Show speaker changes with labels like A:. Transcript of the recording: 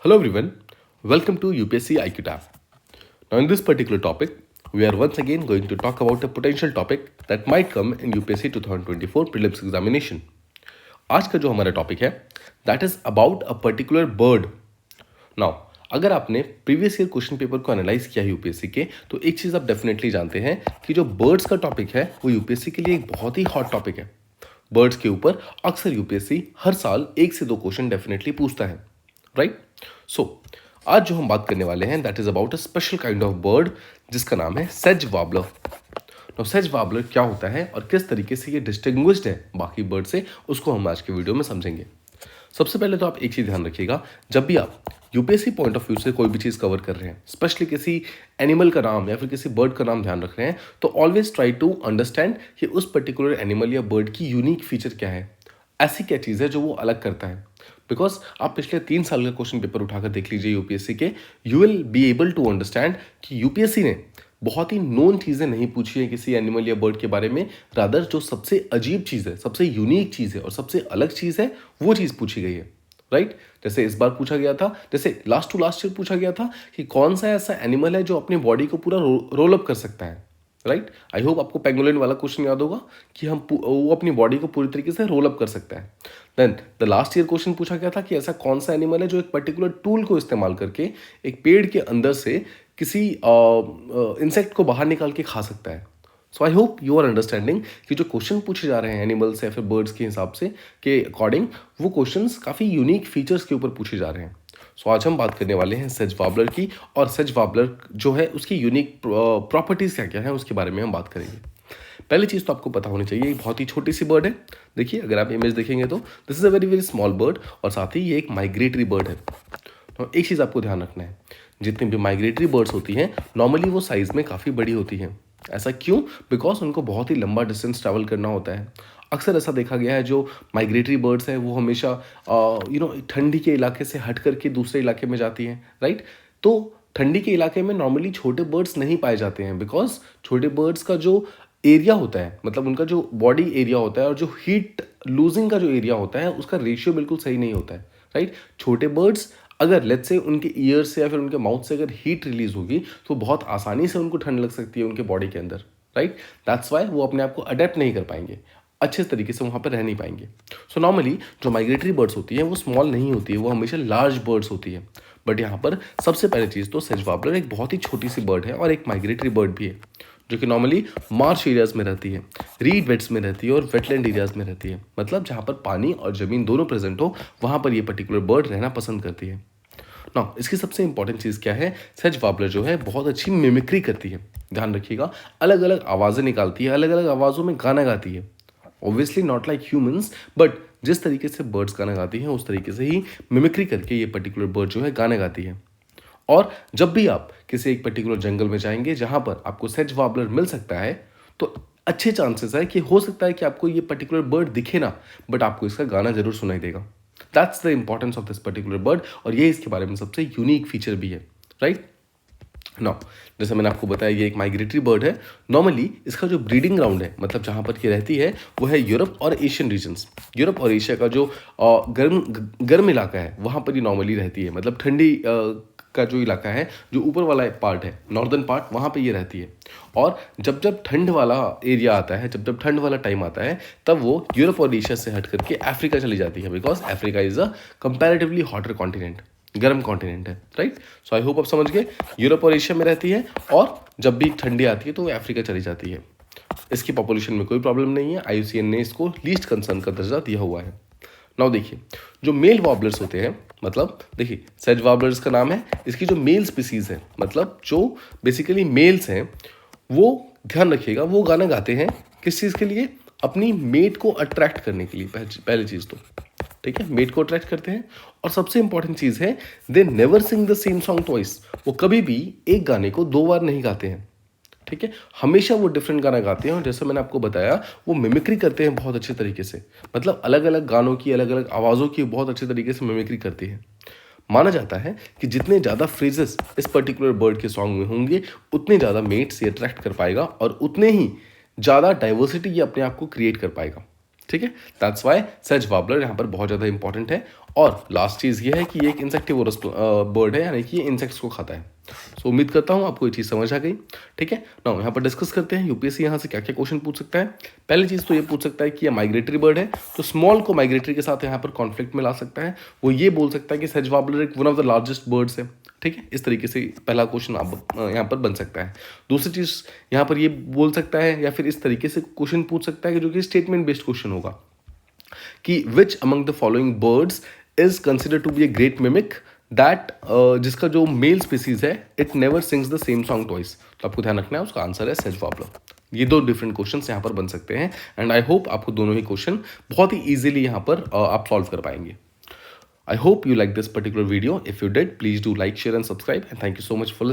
A: Hello everyone, welcome to UPSC IQ Tab. Now in this particular topic, we are once again going to talk about a potential topic that might come in UPSC 2024 prelims examination. आज का जो हमारा topic है that is about a particular bird. Now अगर आपने previous year question paper को analyse किया है यूपीएससी के, तो एक चीज़ आप डेफिनेटली जानते हैं कि जो बर्ड्स का टॉपिक है वो यूपीएससी के लिए एक बहुत ही हॉट टॉपिक है. बर्ड्स के ऊपर अक्सर यूपीएससी हर साल 1 से 2 क्वेश्चन डेफिनेटली पूछता है, राइट? सो आज जो हम बात करने वाले हैं that is about a special kind of bird जिसका नाम है सेज वार्बलर. तो सेज वार्बलर क्या होता है और किस तरीके से ये डिस्टिंग्विश्ड है बाकी बर्ड से, उसको हम आज के वीडियो में समझेंगे. सबसे पहले तो आप एक चीज़ ध्यान रखिएगा, जब भी आप यूपीएससी पॉइंट ऑफ व्यू से कोई भी चीज़ कवर कर रहे हैं, स्पेशली किसी एनिमल का नाम या फिर किसी बर्ड का नाम ध्यान रख रहे हैं, तो ऑलवेज ट्राई टू अंडरस्टैंड कि उस पर्टिकुलर एनिमल या बर्ड की यूनिक फीचर क्या है, ऐसी क्या चीज़ है जो वो अलग करता है. बिकॉज आप पिछले 3 साल का क्वेश्चन पेपर उठाकर देख लीजिए यूपीएससी के, you will be able to understand कि यूपीएससी ने बहुत ही नोन चीज़ें नहीं पूछी है किसी एनिमल या बर्ड के बारे में, रादर जो सबसे अजीब चीज़ है, सबसे यूनिक चीज़ है और सबसे अलग चीज़ है वो चीज़ पूछी गई है, राइट? जैसे इस बार पूछा गया था, जैसे लास्ट ईयर पूछा गया था कि कौन सा ऐसा एनिमल है जो अपनी बॉडी को पूरा रोल अप कर सकता है, राइट? आई होप आपको पेंगोलिन वाला क्वेश्चन याद होगा कि वो अपनी बॉडी को पूरी तरीके से रोल अप कर सकता है. Then the last year question पूछा गया था कि ऐसा कौन सा एनिमल है जो एक पर्टिकुलर टूल को इस्तेमाल करके एक पेड़ के अंदर से किसी इंसेक्ट को बाहर निकाल के खा सकता है. So I hope you are understanding कि जो क्वेश्चन पूछे जा रहे हैं एनिमल्स या फिर बर्ड्स के हिसाब से के अकॉर्डिंग, वो क्वेश्चंस काफ़ी यूनिक फीचर्स के ऊपर पूछे जा रहे हैं. सो आज हम बात करने वाले हैं सेज वार्बलर की, और सेज वार्बलर जो है उसकी यूनिक प्रॉपर्टीज़ क्या क्या है उसके बारे में हम बात करेंगे. पहली चीज़ तो आपको पता होनी चाहिए, एक बहुत ही छोटी सी बर्ड है. देखिए अगर आप इमेज देखेंगे तो this is a very very small bird, और साथ ही ये एक माइग्रेटरी बर्ड है. तो एक चीज़ आपको ध्यान रखना है, जितनी भी माइग्रेटरी बर्ड्स होती हैं नॉर्मली वो साइज़ में काफ़ी बड़ी होती हैं. ऐसा क्यों? बिकॉज उनको बहुत ही लंबा डिस्टेंस ट्रैवल करना होता है. अक्सर ऐसा देखा गया है जो माइग्रेटरी बर्ड्स हैं वो हमेशा ठंडी के इलाके से हट करके दूसरे इलाके में जाती हैं, राइट? तो ठंडी के इलाके में नॉर्मली छोटे बर्ड्स नहीं पाए जाते हैं, बिकॉज छोटे बर्ड्स का जो एरिया होता है, मतलब उनका जो बॉडी एरिया होता है और जो हीट लूजिंग का जो एरिया होता है उसका रेशियो बिल्कुल सही नहीं होता है, राइट? छोटे बर्ड्स अगर लेट्स से उनके ईयर से या फिर उनके माउथ से अगर हीट रिलीज होगी तो बहुत आसानी से उनको ठंड लग सकती है उनके बॉडी के अंदर, राइट? दैट्स वाई वो अपने आप को अडेप्ट नहीं कर पाएंगे, अच्छे तरीके से वहाँ पर रह नहीं पाएंगे. सो नॉर्मली जो माइग्रेटरी बर्ड्स होती हैं वो स्मॉल नहीं होती है, वो हमेशा लार्ज बर्ड्स होती है. बट यहाँ पर सबसे पहली चीज़ तो सेज वार्बलर एक बहुत ही छोटी सी बर्ड है और एक माइग्रेटरी बर्ड भी है, जो कि नॉर्मली मार्श एरियाज में रहती है, रीड बेड्स में रहती है और वेटलैंड एरियाज में रहती है. मतलब जहाँ पर पानी और ज़मीन दोनों प्रेजेंट हो वहाँ पर ये पर्टिकुलर बर्ड रहना पसंद करती है. ना इसकी सबसे इंपॉर्टेंट चीज़ क्या है, सेज वार्बलर जो है बहुत अच्छी मिमिक्री करती है. ध्यान रखिएगा, अलग अलग आवाज़ें निकालती है, अलग अलग आवाज़ों में गाना गाती है. Obviously not like humans, but जिस तरीके से बर्ड्स गाना गाती हैं उस तरीके से ही मिमिक्री करके ये पर्टिकुलर बर्ड जो है गाना गाती है. और जब भी आप किसी एक पर्टिकुलर जंगल में जाएंगे जहाँ पर आपको सेज वार्बलर मिल सकता है, तो अच्छे चांसेस है कि हो सकता है कि आपको ये पर्टिकुलर बर्ड दिखे ना, बट आपको इसका गाना जरूर सुनाई देगा. That's the importance of this particular bird, और ये इसके बारे में सबसे यूनिक फीचर भी है, राइट? नाउ जैसे मैंने आपको बताया ये एक माइग्रेटरी बर्ड है. नॉर्मली इसका जो ब्रीडिंग ग्राउंड है, मतलब जहाँ पर ये रहती है, वो है यूरोप और एशियन रीजन्स. यूरोप और एशिया का जो गर्म इलाका है वहाँ पर ये नॉर्मली रहती है, मतलब ठंडी का जो इलाका है, जो ऊपर वाला पार्ट है, नॉर्दर्न पार्ट, वहाँ पे ये रहती है. और जब जब ठंड वाला एरिया आता है, जब जब ठंड वाला टाइम आता है, तब वो यूरोप और एशिया से हट करके अफ्रीका चली जाती है, because Africa is a comparatively hotter continent, गर्म कॉन्टिनेंट है, राइट? सो आई होप आप समझ गए, यूरोप और एशिया में रहती है और जब भी ठंडी आती है तो वो अफ्रीका चली जाती है. इसकी पॉपुलेशन में कोई प्रॉब्लम नहीं है, IUCN ने इसको लीस्ट कंसर्न का दर्जा दिया हुआ है. नाउ देखिए, जो मेल वॉबलर्स होते हैं, मतलब देखिए सेज वार्बलर्स का नाम है, इसकी जो मेल स्पीसीज है, मतलब जो बेसिकली मेल्स हैं, वो ध्यान रखिएगा वो गाना गाते हैं किस चीज़ के लिए, अपनी मेट को अट्रैक्ट करने के लिए. पहली चीज़ तो ठीक है, मेट को अट्रैक्ट करते हैं. और सबसे इंपॉर्टेंट चीज़ है, they never sing the same song twice. वो कभी भी एक गाने को 2 बार नहीं गाते हैं, ठीक है? हमेशा वो डिफरेंट गाना गाते हैं, और जैसे मैंने आपको बताया वो मिमिक्री करते हैं बहुत अच्छे तरीके से, मतलब अलग अलग गानों की, अलग अलग आवाज़ों की बहुत अच्छे तरीके से मिमिक्री करती है. माना जाता है कि जितने ज़्यादा फ्रेजेस इस पर्टिकुलर बर्ड के सॉन्ग में होंगे उतने ज़्यादा मेट से अट्रैक्ट कर पाएगा और उतने ही ज़्यादा डाइवर्सिटी ये अपने आप को क्रिएट कर पाएगा. ठीक है, दैट्स वाई सेज वार्बलर यहाँ पर बहुत ज़्यादा इंपॉर्टेंट है। और लास्ट चीज़ ये है कि ये एक इंसेक्टिवोरस बर्ड है, यानी कि ये इंसेक्ट्स को खाता है। सो उम्मीद करता हूँ आपको ये चीज़ समझ आ गई। ठीक है, नाउ यहाँ पर डिस्कस करते हैं यूपीएससी यहाँ से क्या क्या क्वेश्चन पूछ सकता है। पहली चीज़ तो ये पूछ सकता है कि ये माइग्रेटरी बर्ड है, तो स्मॉल को माइग्रेटरी के साथ यहाँ पर कॉन्फ्लिक्ट में ला सकता है। वो ये बोल सकता है कि सेज वार्बलर एक one of the largest birds है। ठीक है, इस तरीके से पहला क्वेश्चन आप यहाँ पर बन सकता है। दूसरी चीज़ यहाँ पर ये बोल सकता है या फिर इस तरीके से क्वेश्चन पूछ सकता है कि जो कि स्टेटमेंट बेस्ड क्वेश्चन होगा कि which among the following birds is consider to be a great mimic that, जिसका जो मेल स्पीसीज है it never sings the same song twice. तो आपको ध्यान रखना है, उसका आंसर है सेज वार्बलर। ये दो डिफरेंट क्वेश्चन यहाँ पर बन सकते हैं एंड आई होप आपको दोनों ही क्वेश्चन बहुत ही ईजिली यहाँ पर आप सॉल्व कर पाएंगे। I hope you like this particular video. If you did, please do like, share and subscribe, and thank you so much for listening.